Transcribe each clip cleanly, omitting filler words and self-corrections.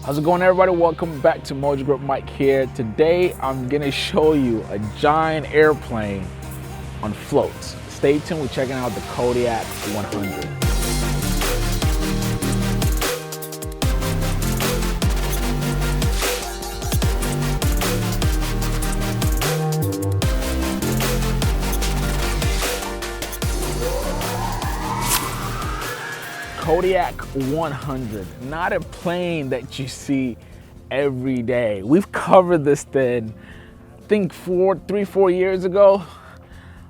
How's it going, everybody? Welcome back to Mojo Grip Mike here. Today I'm gonna show you a giant airplane on floats. Stay tuned, we're checking out the Kodiak 100. Kodiak 100, not a plane that you see every day. We've covered this thing, I think 3-4 years ago.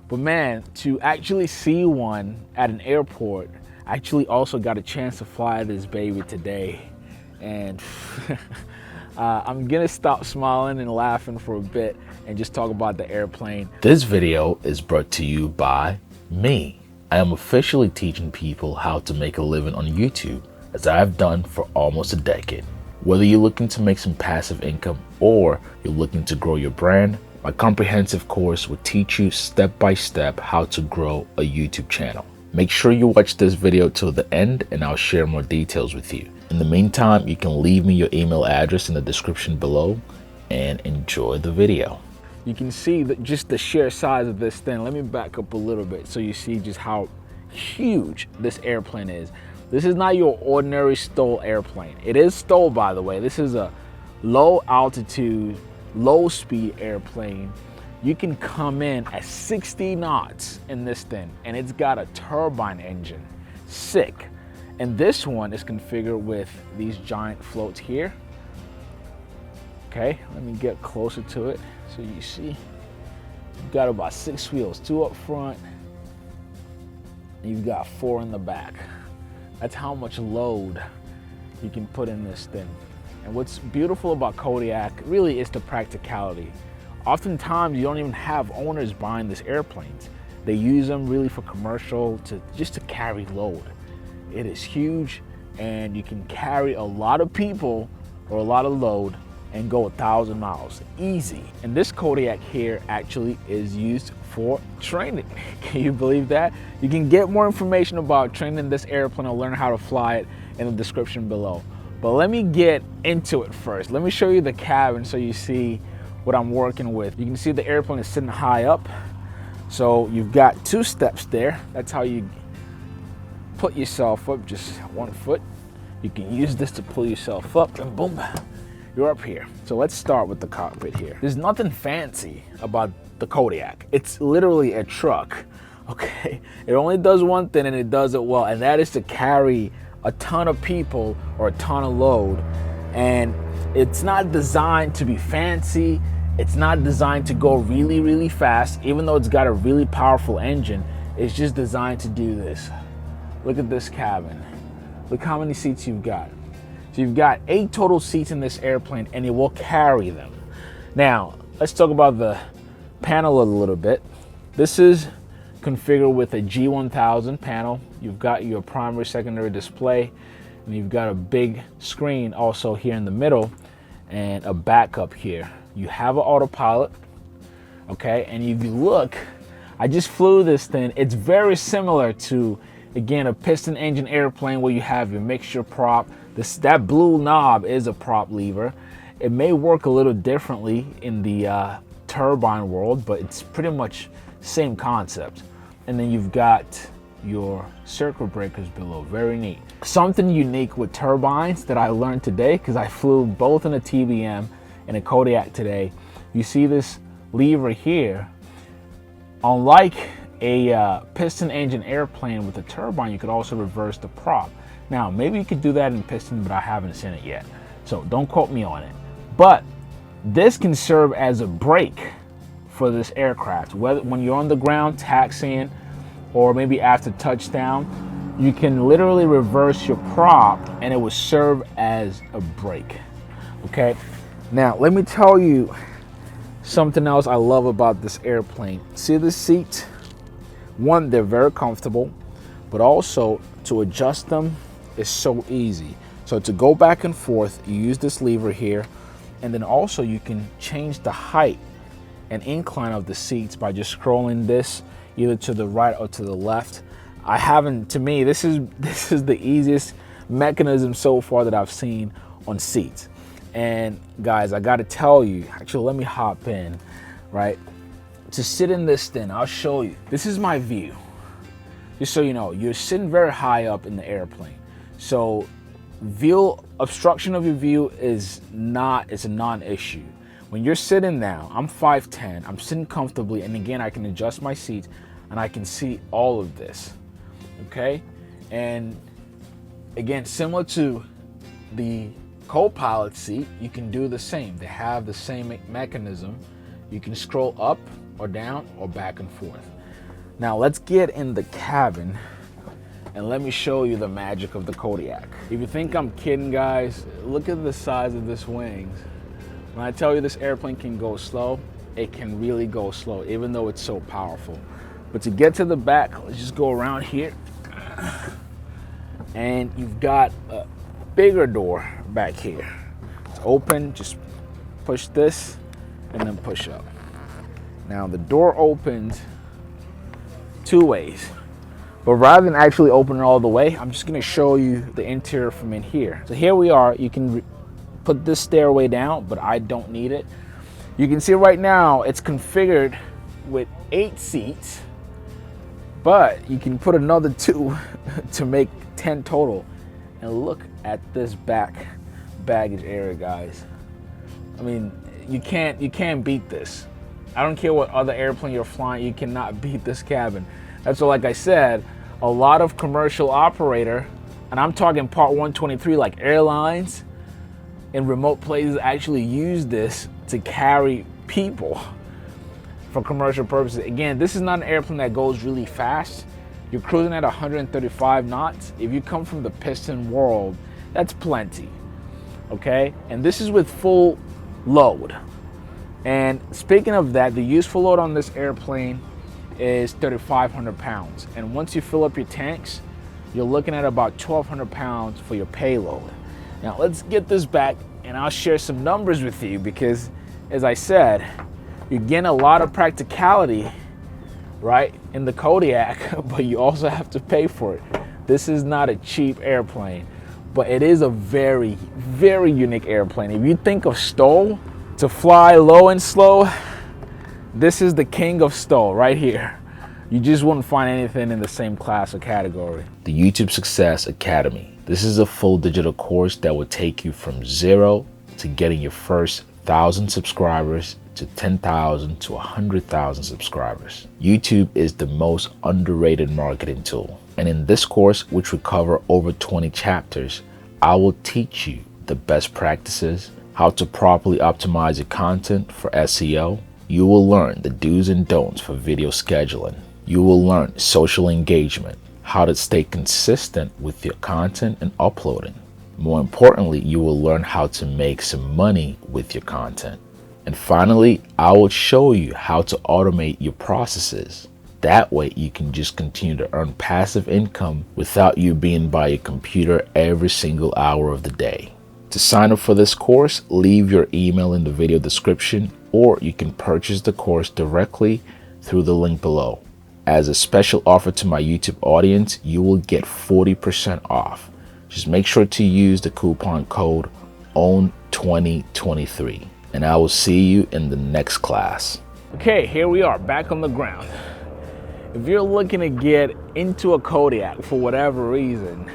But man, to actually see one at an airport, I actually also got a chance to fly this baby today. And I'm gonna stop smiling and laughing for a bit and just talk about the airplane. This video is brought to you by me. I am officially teaching people how to make a living on YouTube, as I have done for almost a decade. Whether you're looking to make some passive income or you're looking to grow your brand, my comprehensive course will teach you step by step how to grow a YouTube channel. Make sure you watch this video till the end and I'll share more details with you. In the meantime, you can leave me your email address in the description below and enjoy the video. You can see just the sheer size of this thing. Let me back up a little bit so you see just how huge this airplane is. This is not your ordinary STOL airplane. It is STOL, by the way. This is a low altitude, low speed airplane. You can come in at 60 knots in this thing, and it's got a turbine engine. Sick. And this one is configured with these giant floats here. Okay, let me get closer to it so you see. You've got about 6 wheels, 2 up front, and you've got 4 in the back. That's how much load you can put in this thing. And what's beautiful about Kodiak really is the practicality. Oftentimes you don't even have owners buying these airplanes. They use them really for commercial, just to carry load. It is huge, and you can carry a lot of people or a lot of load and go 1,000 miles easy. And this Kodiak here actually is used for training. Can you believe that? You can get more information about training this airplane or learn how to fly it in the description below. But let me get into it first. Let me show you the cabin so you see what I'm working with. You can see the airplane is sitting high up. So you've got 2 steps there. That's how you put yourself up, just 1 foot. You can use this to pull yourself up and boom, you're up here. So let's start with the cockpit here. There's nothing fancy about the Kodiak. It's literally a truck, okay? It only does one thing and it does it well, and that is to carry a ton of people or a ton of load. And it's not designed to be fancy. It's not designed to go really, really fast, even though it's got a really powerful engine. It's just designed to do this. Look at this cabin. Look how many seats you've got. So you've got 8 total seats in this airplane, and it will carry them. Now, let's talk about the panel a little bit. This is configured with a G1000 panel. You've got your primary, secondary display, and you've got a big screen also here in the middle, and a backup here. You have an autopilot, okay? And if you look, I just flew this thing. It's very similar to, again, a piston engine airplane where you have your mixture prop. That blue knob is a prop lever. It may work a little differently in the turbine world, but it's pretty much same concept. And then you've got your circuit breakers below, very neat. Something unique with turbines that I learned today, because I flew both in a TBM and a Kodiak today. You see this lever here. Unlike a piston engine airplane with a turbine, you could also reverse the prop. Now, maybe you could do that in piston, but I haven't seen it yet, so don't quote me on it. But this can serve as a brake for this aircraft. Whether when you're on the ground taxiing or maybe after touchdown, you can literally reverse your prop and it will serve as a brake, okay? Now, let me tell you something else I love about this airplane. See the seats? One, they're very comfortable, but also to adjust them is so easy. So to go back and forth, you use this lever here, and then also you can change the height and incline of the seats by just scrolling this either to the right or to the left. I haven't, to me, this is the easiest mechanism so far that I've seen on seats. And guys, I gotta tell you, actually let me hop in, right? To sit in this thing, I'll show you. This is my view. Just so you know, you're sitting very high up in the airplane. So view, obstruction of your view is it's a non-issue. When you're sitting down, I'm 5'10", I'm sitting comfortably, and again, I can adjust my seat and I can see all of this, okay? And again, similar to the co-pilot seat, you can do the same. They have the same mechanism. You can scroll up or down or back and forth. Now let's get in the cabin and let me show you the magic of the Kodiak. If you think I'm kidding, guys, look at the size of this wings. When I tell you this airplane can go slow, it can really go slow, even though it's so powerful. But to get to the back, let's just go around here. And you've got a bigger door back here. It's open, just push this and then push up. Now the door opens two ways, but rather than actually open it all the way, I'm just gonna show you the interior from in here. So here we are. You can put this stairway down, but I don't need it. You can see right now it's configured with 8 seats, but you can put another 2 to make 10 total. And look at this back baggage area, guys. I mean, you can't beat this. I don't care what other airplane you're flying, you cannot beat this cabin. That's why, like I said, a lot of commercial operator, and I'm talking part 123, like airlines in remote places, actually use this to carry people for commercial purposes. Again, this is not an airplane that goes really fast. You're cruising at 135 knots. If you come from the piston world, that's plenty, okay? And this is with full load. And speaking of that, the useful load on this airplane is 3,500 pounds. And once you fill up your tanks, you're looking at about 1,200 pounds for your payload. Now let's get this back and I'll share some numbers with you, because as I said, you're getting a lot of practicality, right, in the Kodiak, but you also have to pay for it. This is not a cheap airplane, but it is a very, very unique airplane. If you think of STOL, to fly low and slow, this is the king of STOL right here. You just wouldn't find anything in the same class or category. The YouTube Success Academy. This is a full digital course that will take you from 0 to getting your first 1,000 subscribers to 10,000 to 100,000 subscribers. YouTube is the most underrated marketing tool. And in this course, which will cover over 20 chapters, I will teach you the best practices, how to properly optimize your content for SEO. You will learn the do's and don'ts for video scheduling. You will learn social engagement, how to stay consistent with your content and uploading. More importantly, you will learn how to make some money with your content. And finally, I will show you how to automate your processes. That way you can just continue to earn passive income without you being by your computer every single hour of the day. To sign up for this course, leave your email in the video description, or you can purchase the course directly through the link below. As a special offer to my YouTube audience, you will get 40% off. Just make sure to use the coupon code OWN2023, and I will see you in the next class. Okay, here we are back on the ground. If you're looking to get into a Kodiak for whatever reason,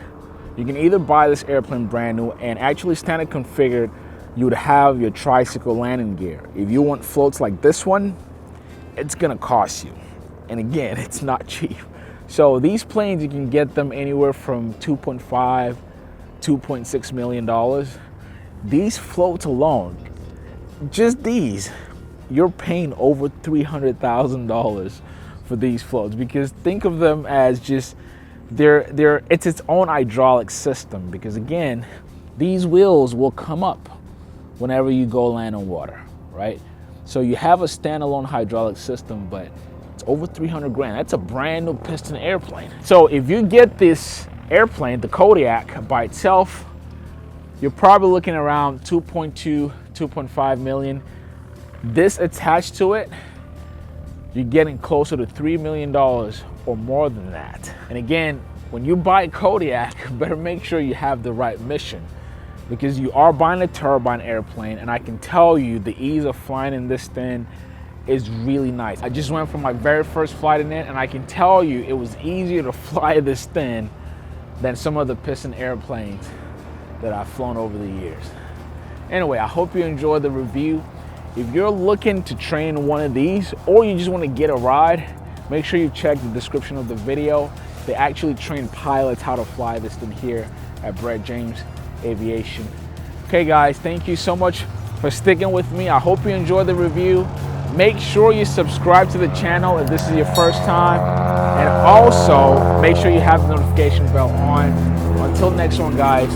you can either buy this airplane brand new and actually standard configured, you would have your tricycle landing gear. If you want floats like this one, it's gonna cost you. And again, it's not cheap. So these planes, you can get them anywhere from $2.5, $2.6 million. These floats alone, just these, you're paying over $300,000 for these floats, because think of them as just, it's its own hydraulic system, because again, these wheels will come up whenever you go land on water, right? So you have a standalone hydraulic system, but it's over 300 grand. That's a brand new piston airplane. So if you get this airplane, the Kodiak by itself, you're probably looking around 2.2, 2.5 million. This attached to it, you're getting closer to $3 million or more than that. And again, when you buy a Kodiak, better make sure you have the right mission, because you are buying a turbine airplane, and I can tell you the ease of flying in this thing is really nice. I just went for my very first flight in it, and I can tell you it was easier to fly this thing than some of the piston airplanes that I've flown over the years. Anyway, I hope you enjoyed the review. If you're looking to train one of these, or you just want to get a ride, make sure you check the description of the video. They actually train pilots how to fly this thing here at Bret Aviation. Okay guys, thank you so much for sticking with me. I hope you enjoyed the review. Make sure you subscribe to the channel if this is your first time, and also make sure you have the notification bell on. Until next one guys,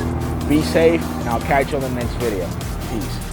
be safe, and I'll catch you on the next video. Peace.